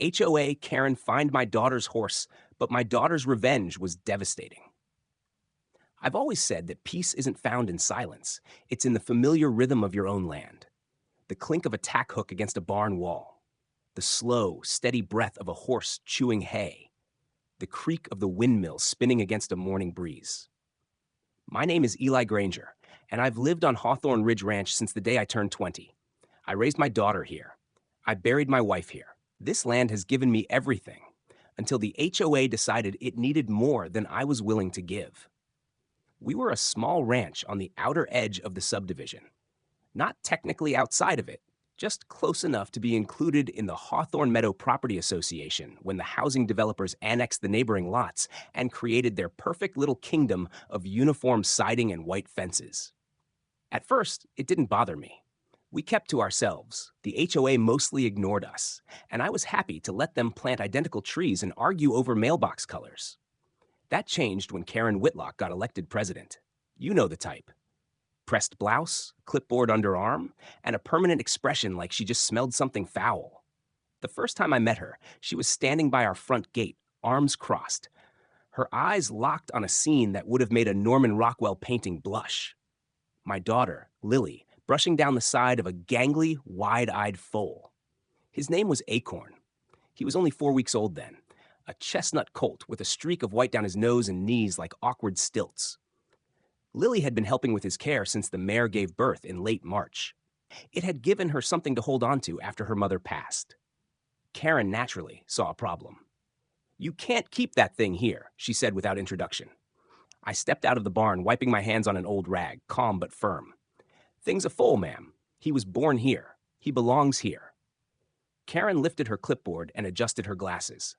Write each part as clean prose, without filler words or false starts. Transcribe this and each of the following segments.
HOA, Karen, find my daughter's horse, but my daughter's revenge was devastating. I've always said that peace isn't found in silence. It's in the familiar rhythm of your own land. The clink of a tack hook against a barn wall. The slow, steady breath of a horse chewing hay. The creak of the windmill spinning against a morning breeze. My name is Eli Granger, and I've lived on Hawthorne Ridge Ranch since the day I turned 20. I raised my daughter here. I buried my wife here. This land has given me everything, until the HOA decided it needed more than I was willing to give. We were a small ranch on the outer edge of the subdivision. Not technically outside of it, just close enough to be included in the Hawthorne Meadow Property Association when the housing developers annexed the neighboring lots and created their perfect little kingdom of uniform siding and white fences. At first, it didn't bother me. We kept to ourselves. The HOA mostly ignored us, and I was happy to let them plant identical trees and argue over mailbox colors. That changed when Karen Whitlock got elected president. You know the type. Pressed blouse, clipboard under arm, and a permanent expression like she just smelled something foul. The first time I met her, she was standing by our front gate, arms crossed. Her eyes locked on a scene that would have made a Norman Rockwell painting blush. My daughter, Lily, brushing down the side of a gangly, wide-eyed foal. His name was Acorn. He was only 4 weeks old then, a chestnut colt with a streak of white down his nose and knees like awkward stilts. Lily had been helping with his care since the mare gave birth in late March. It had given her something to hold on to after her mother passed. Karen naturally saw a problem. "You can't keep that thing here," she said without introduction. I stepped out of the barn, wiping my hands on an old rag, calm but firm. "Thing's a foal, ma'am. He was born here. He belongs here." Karen lifted her clipboard and adjusted her glasses.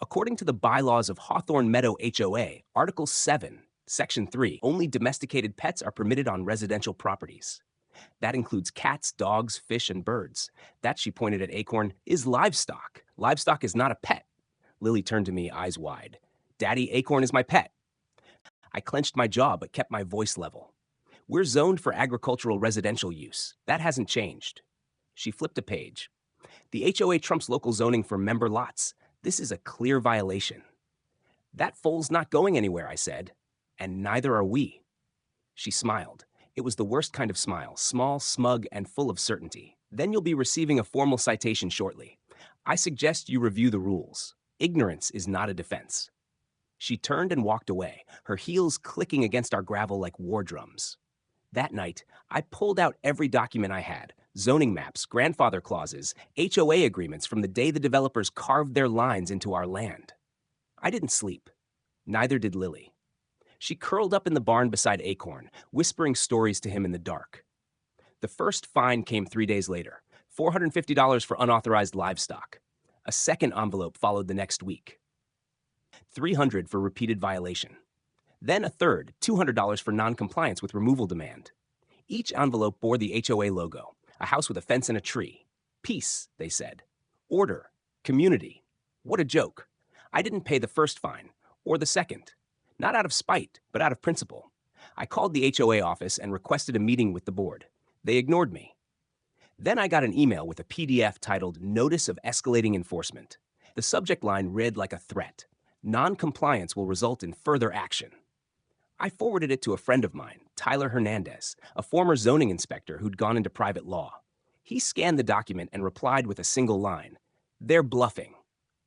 According to the bylaws of Hawthorne Meadow HOA, Article 7, Section 3, only domesticated pets are permitted on residential properties. That includes cats, dogs, fish, and birds. That, she pointed at Acorn, is livestock. Livestock is not a pet. Lily turned to me, eyes wide. "Daddy, Acorn is my pet." I clenched my jaw but kept my voice level. "We're zoned for agricultural residential use. That hasn't changed." She flipped a page. "The HOA trumps local zoning for member lots. This is a clear violation." "That foal's not going anywhere," I said. "And neither are we." She smiled. It was the worst kind of smile, small, smug, and full of certainty. "Then you'll be receiving a formal citation shortly. I suggest you review the rules. Ignorance is not a defense." She turned and walked away, her heels clicking against our gravel like war drums. That night, I pulled out every document I had, zoning maps, grandfather clauses, HOA agreements from the day the developers carved their lines into our land. I didn't sleep. Neither did Lily. She curled up in the barn beside Acorn, whispering stories to him in the dark. The first fine came 3 days later, $450 for unauthorized livestock. A second envelope followed the next week. $300 for repeated violation. Then a third, $200 for non-compliance with removal demand. Each envelope bore the HOA logo, a house with a fence and a tree. Peace, they said. Order. Community. What a joke. I didn't pay the first fine, or the second. Not out of spite, but out of principle. I called the HOA office and requested a meeting with the board. They ignored me. Then I got an email with a PDF titled Notice of Escalating Enforcement. The subject line read like a threat. Non-compliance will result in further action. I forwarded it to a friend of mine, Tyler Hernandez, a former zoning inspector who'd gone into private law. He scanned the document and replied with a single line. "They're bluffing.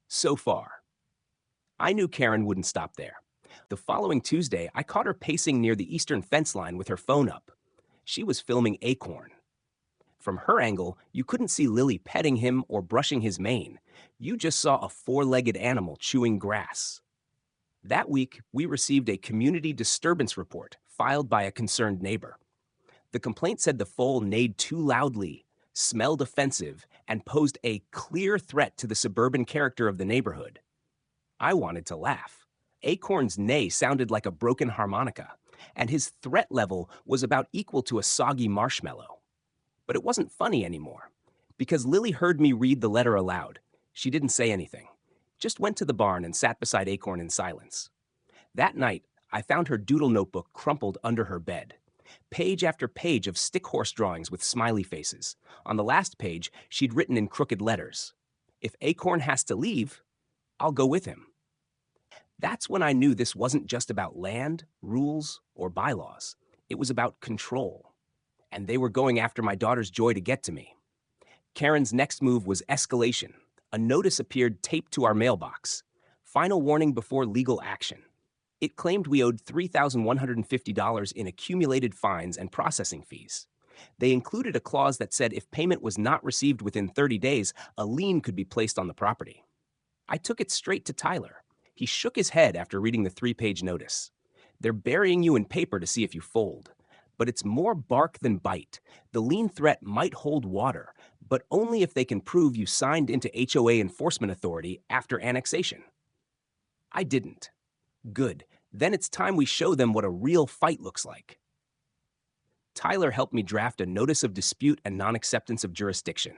So far." I knew Karen wouldn't stop there. The following Tuesday, I caught her pacing near the eastern fence line with her phone up. She was filming Acorn. From her angle, you couldn't see Lily petting him or brushing his mane. You just saw a four-legged animal chewing grass. That week, we received a community disturbance report filed by a concerned neighbor. The complaint said the foal neighed too loudly, smelled offensive, and posed a clear threat to the suburban character of the neighborhood. I wanted to laugh. Acorn's neigh sounded like a broken harmonica, and his threat level was about equal to a soggy marshmallow. But it wasn't funny anymore, because Lily heard me read the letter aloud. She didn't say anything, just went to the barn and sat beside Acorn in silence. That night, I found her doodle notebook crumpled under her bed. Page after page of stick horse drawings with smiley faces. On the last page, she'd written in crooked letters, If Acorn has to leave, I'll go with him. That's when I knew this wasn't just about land, rules, or bylaws. It was about control. And they were going after my daughter's joy to get to me. Karen's next move was escalation. A notice appeared taped to our mailbox. Final warning before legal action. It claimed we owed $3,150 in accumulated fines and processing fees. They included a clause that said if payment was not received within 30 days, a lien could be placed on the property. I took it straight to Tyler. He shook his head after reading the 3-page notice. They're burying you in paper to see if you fold. But it's more bark than bite. The lien threat might hold water, but only if they can prove you signed into HOA enforcement authority after annexation. I didn't. Good. Then it's time we show them what a real fight looks like. Tyler helped me draft a notice of dispute and non-acceptance of jurisdiction,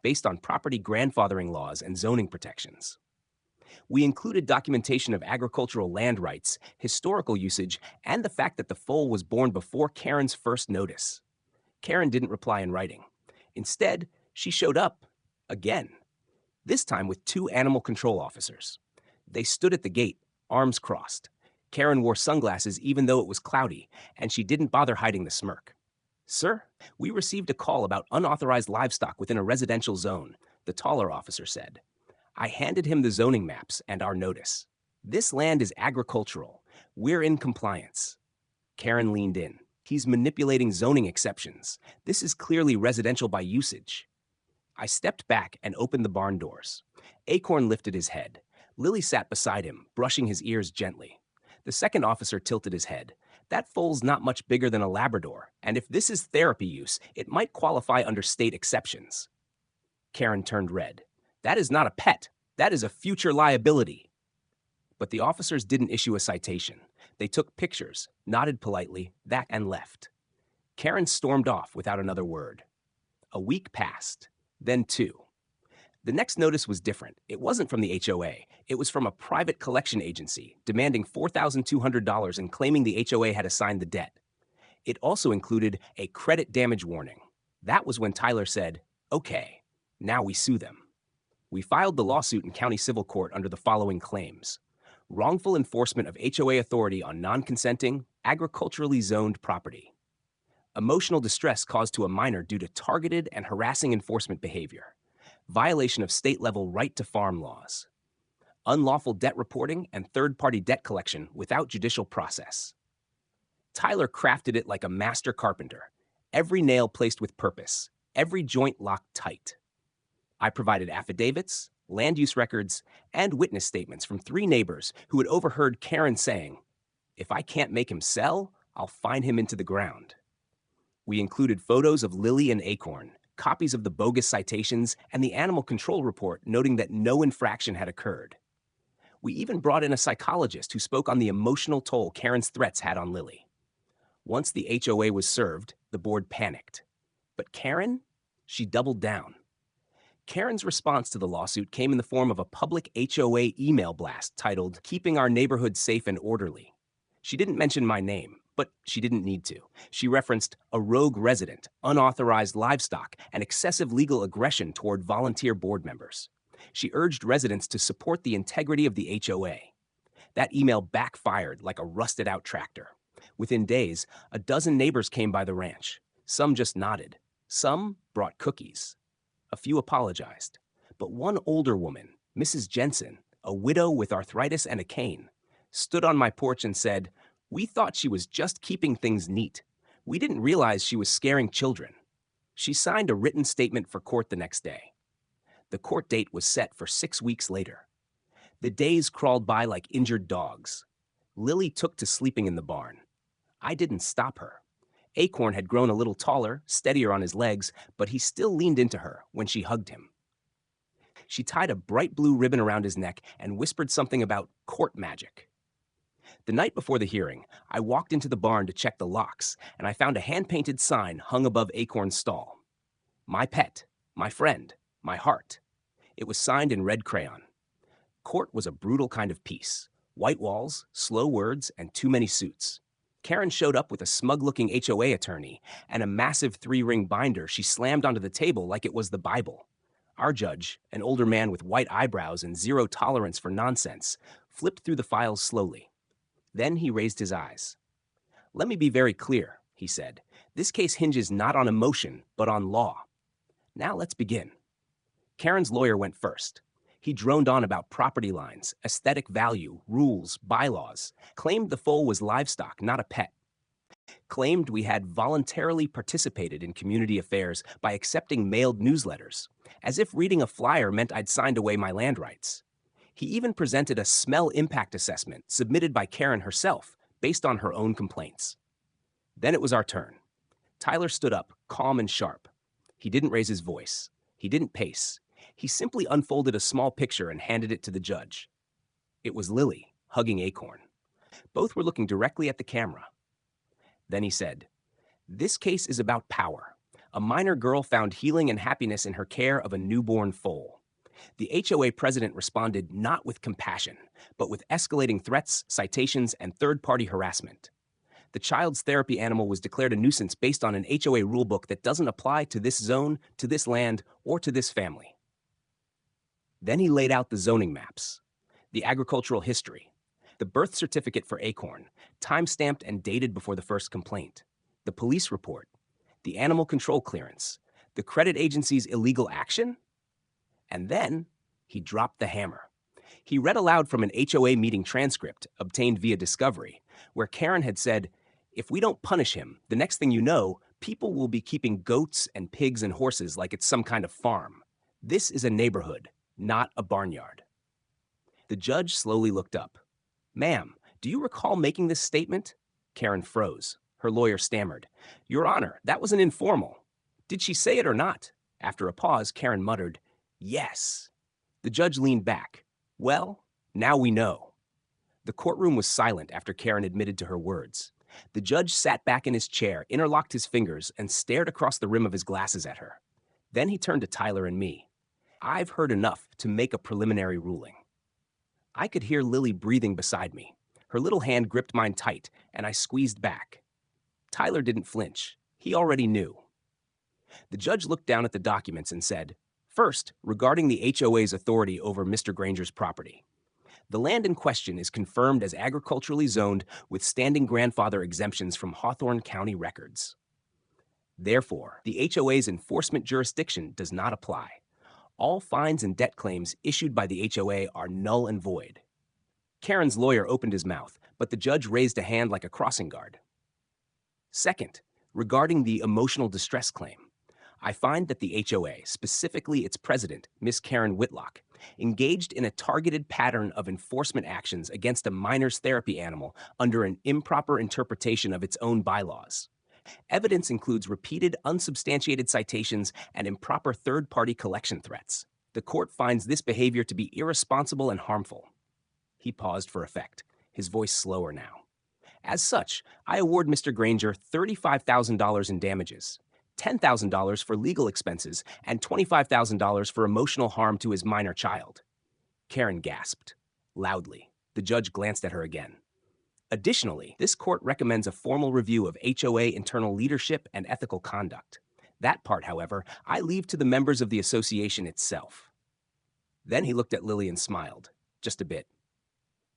based on property grandfathering laws and zoning protections. We included documentation of agricultural land rights, historical usage, and the fact that the foal was born before Karen's first notice. Karen didn't reply in writing. Instead, she showed up, again, this time with 2 animal control officers. They stood at the gate, arms crossed. Karen wore sunglasses even though it was cloudy, and she didn't bother hiding the smirk. "Sir, we received a call about unauthorized livestock within a residential zone," the taller officer said. I handed him the zoning maps and our notice. "This land is agricultural. We're in compliance." Karen leaned in. "He's manipulating zoning exceptions. This is clearly residential by usage." I stepped back and opened the barn doors. Acorn lifted his head. Lily sat beside him, brushing his ears gently. The second officer tilted his head. "That foal's not much bigger than a Labrador, and if this is therapy use, it might qualify under state exceptions." Karen turned red. "That is not a pet. That is a future liability." But the officers didn't issue a citation. They took pictures, nodded politely, and left. Karen stormed off without another word. A week passed, then 2. The next notice was different. It wasn't from the HOA. It was from a private collection agency, demanding $4,200 and claiming the HOA had assigned the debt. It also included a credit damage warning. That was when Tyler said, "Okay, now we sue them." We filed the lawsuit in county civil court under the following claims: wrongful enforcement of HOA authority on non-consenting, agriculturally zoned property; emotional distress caused to a minor due to targeted and harassing enforcement behavior; violation of state-level right-to-farm laws; unlawful debt reporting and third-party debt collection without judicial process. Tyler crafted it like a master carpenter, every nail placed with purpose, every joint locked tight. I provided affidavits, land use records, and witness statements from 3 neighbors who had overheard Karen saying, "If I can't make him sell, I'll fine him into the ground." We included photos of Lily and Acorn, copies of the bogus citations, and the animal control report noting that no infraction had occurred. We even brought in a psychologist who spoke on the emotional toll Karen's threats had on Lily. Once the HOA was served, the board panicked. But Karen? She doubled down. Karen's response to the lawsuit came in the form of a public HOA email blast titled "Keeping Our Neighborhood Safe and Orderly." She didn't mention my name, but she didn't need to. She referenced a rogue resident, unauthorized livestock, and excessive legal aggression toward volunteer board members. She urged residents to support the integrity of the HOA. That email backfired like a rusted-out tractor. Within days, a dozen neighbors came by the ranch. Some just nodded. Some brought cookies. A few apologized. But one older woman, Mrs. Jensen, a widow with arthritis and a cane, stood on my porch and said, "We thought she was just keeping things neat. We didn't realize she was scaring children." She signed a written statement for court the next day. The court date was set for 6 weeks later. The days crawled by like injured dogs. Lily took to sleeping in the barn. I didn't stop her. Acorn had grown a little taller, steadier on his legs, but he still leaned into her when she hugged him. She tied a bright blue ribbon around his neck and whispered something about court magic. The night before the hearing, I walked into the barn to check the locks, and I found a hand-painted sign hung above Acorn's stall. "My pet, my friend, my heart." It was signed in red crayon. Court was a brutal kind of peace. White walls, slow words, and too many suits. Karen showed up with a smug-looking HOA attorney and a massive 3-ring binder she slammed onto the table like it was the Bible. Our judge, an older man with white eyebrows and zero tolerance for nonsense, flipped through the files slowly. Then he raised his eyes. "Let me be very clear," he said. "This case hinges not on emotion, but on law. Now let's begin." Karen's lawyer went first. He droned on about property lines, aesthetic value, rules, bylaws, claimed the foal was livestock, not a pet, claimed we had voluntarily participated in community affairs by accepting mailed newsletters, as if reading a flyer meant I'd signed away my land rights. He even presented a smell impact assessment submitted by Karen herself, based on her own complaints. Then it was our turn. Tyler stood up, calm and sharp. He didn't raise his voice. He didn't pace. He simply unfolded a small picture and handed it to the judge. It was Lily, hugging Acorn. Both were looking directly at the camera. Then he said, "This case is about power. A minor girl found healing and happiness in her care of a newborn foal. The HOA president responded not with compassion, but with escalating threats, citations, and third-party harassment. The child's therapy animal was declared a nuisance based on an HOA rulebook that doesn't apply to this zone, to this land, or to this family." Then he laid out the zoning maps, the agricultural history, the birth certificate for Acorn, time-stamped and dated before the first complaint, the police report, the animal control clearance, the credit agency's illegal action. And then he dropped the hammer. He read aloud from an HOA meeting transcript obtained via discovery, where Karen had said, "If we don't punish him, the next thing you know, people will be keeping goats and pigs and horses like it's some kind of farm. This is a neighborhood, not a barnyard." The judge slowly looked up. "Ma'am, do you recall making this statement?" Karen froze. Her lawyer stammered, "Your Honor, that was an informal." "Did she say it or not?" After a pause, Karen muttered, "Yes." The judge leaned back. "Well, now we know." The courtroom was silent after Karen admitted to her words. The judge sat back in his chair, interlocked his fingers, and stared across the rim of his glasses at her. Then he turned to Tyler and me. "I've heard enough to make a preliminary ruling." I could hear Lily breathing beside me. Her little hand gripped mine tight, and I squeezed back. Tyler didn't flinch. He already knew. The judge looked down at the documents and said, "First, regarding the HOA's authority over Mr. Granger's property. The land in question is confirmed as agriculturally zoned with standing grandfather exemptions from Hawthorne County records. Therefore, the HOA's enforcement jurisdiction does not apply. All fines and debt claims issued by the HOA are null and void." Karen's lawyer opened his mouth, but the judge raised a hand like a crossing guard. "Second, regarding the emotional distress claim, I find that the HOA, specifically its president, Miss Karen Whitlock, engaged in a targeted pattern of enforcement actions against a minor's therapy animal under an improper interpretation of its own bylaws. Evidence includes repeated unsubstantiated citations and improper third-party collection threats. The court finds this behavior to be irresponsible and harmful." He paused for effect, his voice slower now. "As such, I award Mr. Granger $35,000 in damages, $10,000 for legal expenses, and $25,000 for emotional harm to his minor child." Karen gasped, loudly. The judge glanced at her again. "Additionally, this court recommends a formal review of HOA internal leadership and ethical conduct. That part, however, I leave to the members of the association itself." Then he looked at Lily and smiled, just a bit.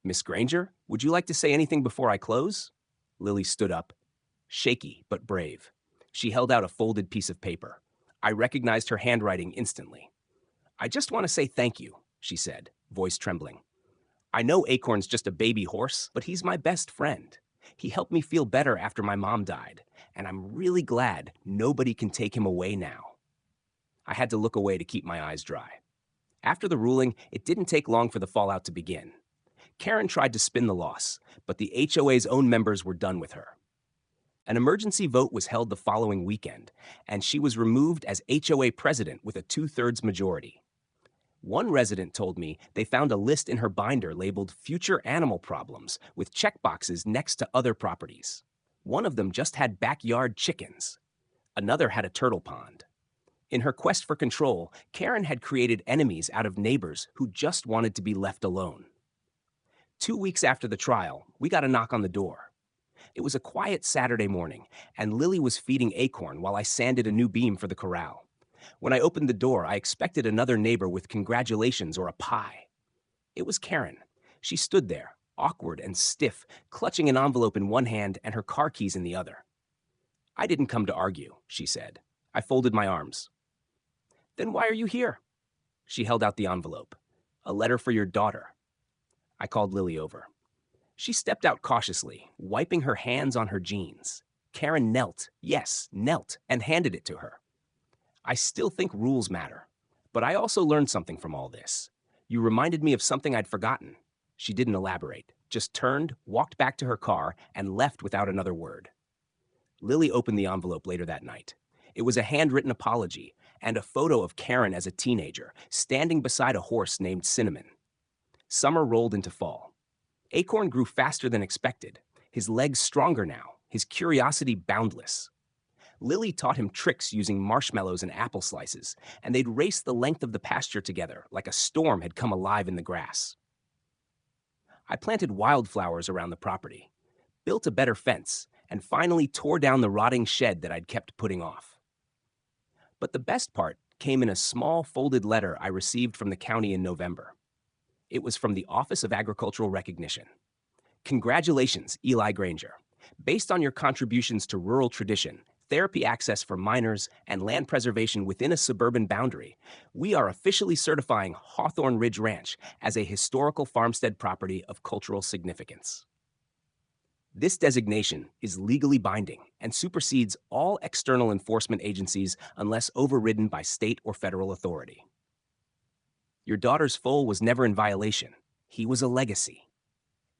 "Miss Granger, would you like to say anything before I close?" Lily stood up, shaky but brave. She held out a folded piece of paper. I recognized her handwriting instantly. "I just want to say thank you," she said, voice trembling. "I know Acorn's just a baby horse, but he's my best friend. He helped me feel better after my mom died, and I'm really glad nobody can take him away now." I had to look away to keep my eyes dry. After the ruling, it didn't take long for the fallout to begin. Karen tried to spin the loss, but the HOA's own members were done with her. An emergency vote was held the following weekend, and she was removed as HOA president with a 2/3 majority. One resident told me they found a list in her binder labeled "Future Animal Problems" with checkboxes next to other properties. One of them just had backyard chickens. Another had a turtle pond. In her quest for control, Karen had created enemies out of neighbors who just wanted to be left alone. 2 weeks after the trial, we got a knock on the door. It was a quiet Saturday morning, and Lily was feeding Acorn while I sanded a new beam for the corral. When I opened the door, I expected another neighbor with congratulations or a pie. It was Karen. She stood there, awkward and stiff, clutching an envelope in one hand and her car keys in the other. "I didn't come to argue," she said. I folded my arms. "Then why are you here?" She held out the envelope. "A letter for your daughter." I called Lily over. She stepped out cautiously, wiping her hands on her jeans. Karen knelt, yes, knelt, and handed it to her. I still think rules matter, but I also learned something from all this. You reminded me of something I'd forgotten. She didn't elaborate, just turned, walked back to her car, and left without another word. Lily opened the envelope later that night. It was a handwritten apology and a photo of Karen as a teenager, standing beside a horse named Cinnamon. Summer rolled into fall. Acorn grew faster than expected, his legs stronger now, his curiosity boundless. Lily taught him tricks using marshmallows and apple slices, and they'd race the length of the pasture together like a storm had come alive in the grass. I planted wildflowers around the property, built a better fence, and finally tore down the rotting shed that I'd kept putting off. But the best part came in a small folded letter I received from the county in November. It was from the Office of Agricultural Recognition. "Congratulations, Eli Granger. Based on your contributions to rural tradition, therapy access for minors, and land preservation within a suburban boundary, we are officially certifying Hawthorne Ridge Ranch as a historical farmstead property of cultural significance." This designation is legally binding and supersedes all external enforcement agencies unless overridden by state or federal authority. Your daughter's foal was never in violation. He was a legacy.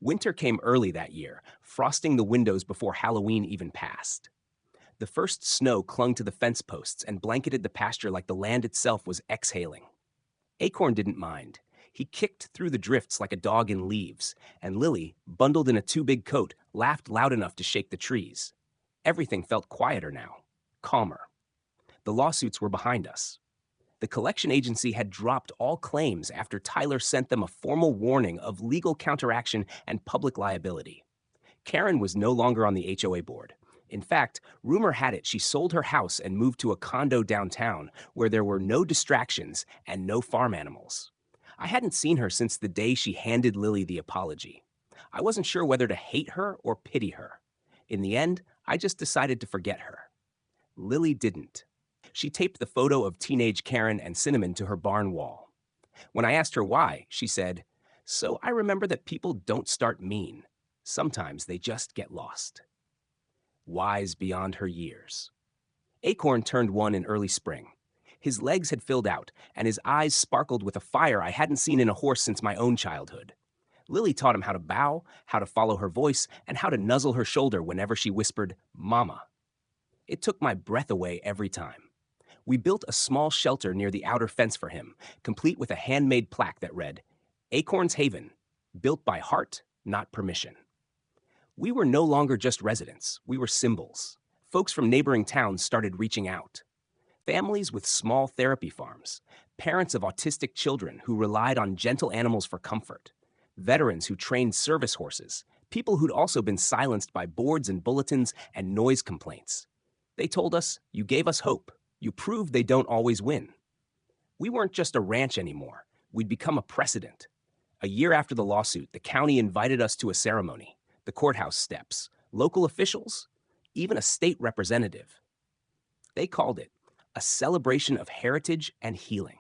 Winter came early that year, frosting the windows before Halloween even passed. The first snow clung to the fence posts and blanketed the pasture like the land itself was exhaling. Acorn didn't mind. He kicked through the drifts like a dog in leaves, and Lily, bundled in a too-big coat, laughed loud enough to shake the trees. Everything felt quieter now, calmer. The lawsuits were behind us. The collection agency had dropped all claims after Tyler sent them a formal warning of legal counteraction and public liability. Karen was no longer on the HOA board. In fact, rumor had it she sold her house and moved to a condo downtown where there were no distractions and no farm animals. I hadn't seen her since the day she handed Lily the apology. I wasn't sure whether to hate her or pity her. In the end, I just decided to forget her. Lily didn't. She taped the photo of teenage Karen and Cinnamon to her barn wall. When I asked her why, she said, "So I remember that people don't start mean. Sometimes they just get lost." Wise beyond her years. Acorn turned 1 in early spring. His legs had filled out, and his eyes sparkled with a fire I hadn't seen in a horse since my own childhood. Lily taught him how to bow, how to follow her voice, and how to nuzzle her shoulder whenever she whispered, "Mama." It took my breath away every time. We built a small shelter near the outer fence for him, complete with a handmade plaque that read, "Acorn's Haven, built by heart, not permission." We were no longer just residents, we were symbols. Folks from neighboring towns started reaching out. Families with small therapy farms, parents of autistic children who relied on gentle animals for comfort, veterans who trained service horses, people who'd also been silenced by boards and bulletins and noise complaints. They told us, "You gave us hope. You proved they don't always win." We weren't just a ranch anymore. We'd become a precedent. A year after the lawsuit, the county invited us to a ceremony, the courthouse steps, local officials, even a state representative. They called it a celebration of heritage and healing.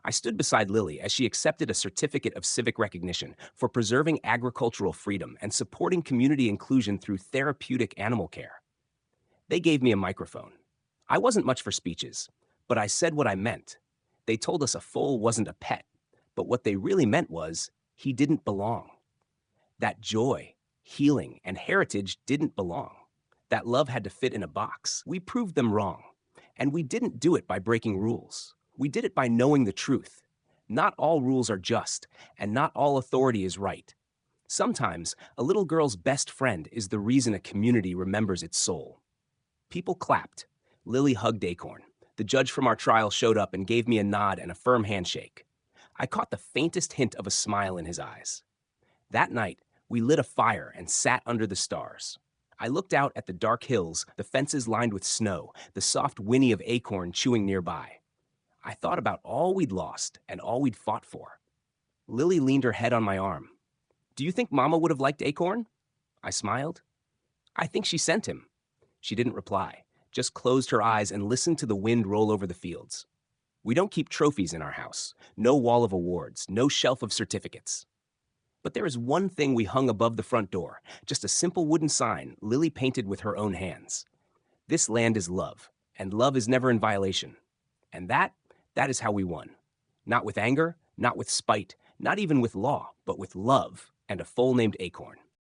I stood beside Lily as she accepted a certificate of civic recognition for preserving agricultural freedom and supporting community inclusion through therapeutic animal care. They gave me a microphone. I wasn't much for speeches, but I said what I meant. They told us a foal wasn't a pet, but what they really meant was he didn't belong. That joy, healing, and heritage didn't belong. That love had to fit in a box. We proved them wrong. And we didn't do it by breaking rules. We did it by knowing the truth. Not all rules are just, and not all authority is right. Sometimes, a little girl's best friend is the reason a community remembers its soul. People clapped. Lily hugged Acorn. The judge from our trial showed up and gave me a nod and a firm handshake. I caught the faintest hint of a smile in his eyes. That night, we lit a fire and sat under the stars. I looked out at the dark hills, the fences lined with snow, the soft whinny of acorn chewing nearby. I thought about all we'd lost and all we'd fought for. Lily leaned her head on my arm. Do you think Mama would have liked Acorn? I smiled. I think she sent him. She didn't reply, just closed her eyes and listened to the wind roll over the fields. We don't keep trophies in our house. No wall of awards, no shelf of certificates. But there is one thing we hung above the front door, just a simple wooden sign Lily painted with her own hands. This land is love, and love is never in violation. And that is how we won. Not with anger, not with spite, not even with law, but with love and a foal named Acorn.